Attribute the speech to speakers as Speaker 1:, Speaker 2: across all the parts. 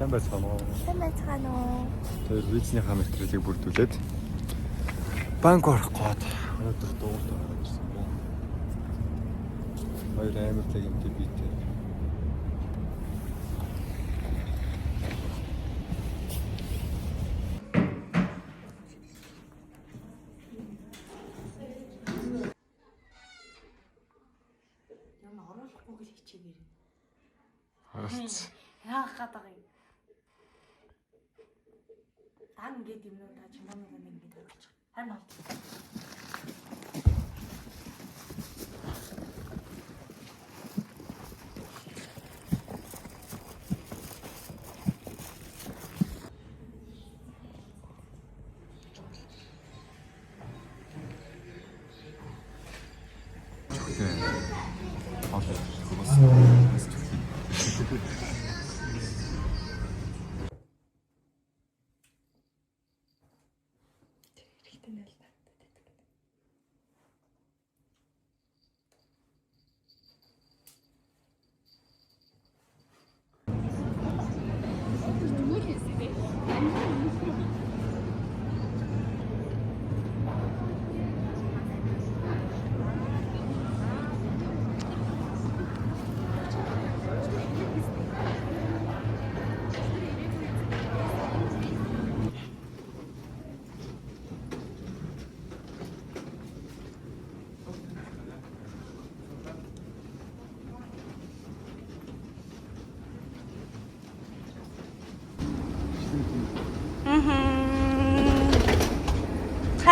Speaker 1: Сайн байцгаана уу?
Speaker 2: Сайн байцгаана уу?
Speaker 1: Тэр визний материалыг бүрдүүлээд банк орох гээд өнөөдөр дуур тавьсан ирсэн байна. Хоёр амар тэгэмтэй битэй.
Speaker 2: Ямар оруулахгүй гэж хичээгээр.
Speaker 1: Хаалц.
Speaker 2: Яах гэдэг юм. Дан ингээд юм уу та чимээнээ ингээд тавьчих. Харин бол.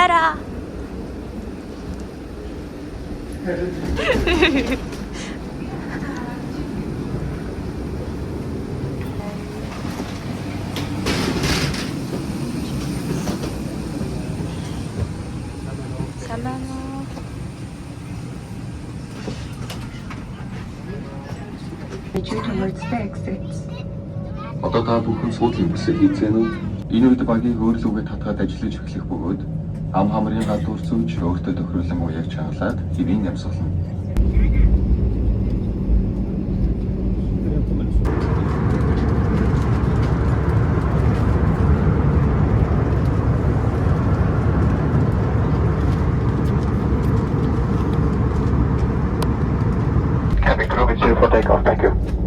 Speaker 3: 가라.
Speaker 4: Одоо та бүхэн суудлын бүсээ хийцэн үү? Энэ үед багийг өөр лүгээ татгаад ажиллаж эхлэх бөгөөд ам хамрын гадуур зүүж өөртөө тохируулан уяг чангалаад хэвийн ямсгална. Cabin crew is here for takeoff. Thank you.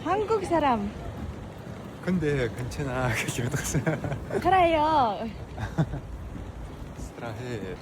Speaker 3: 한국 사람.
Speaker 1: 근데 괜찮아. 그렇게 못했어.
Speaker 3: 그래요.
Speaker 1: 스트라헤.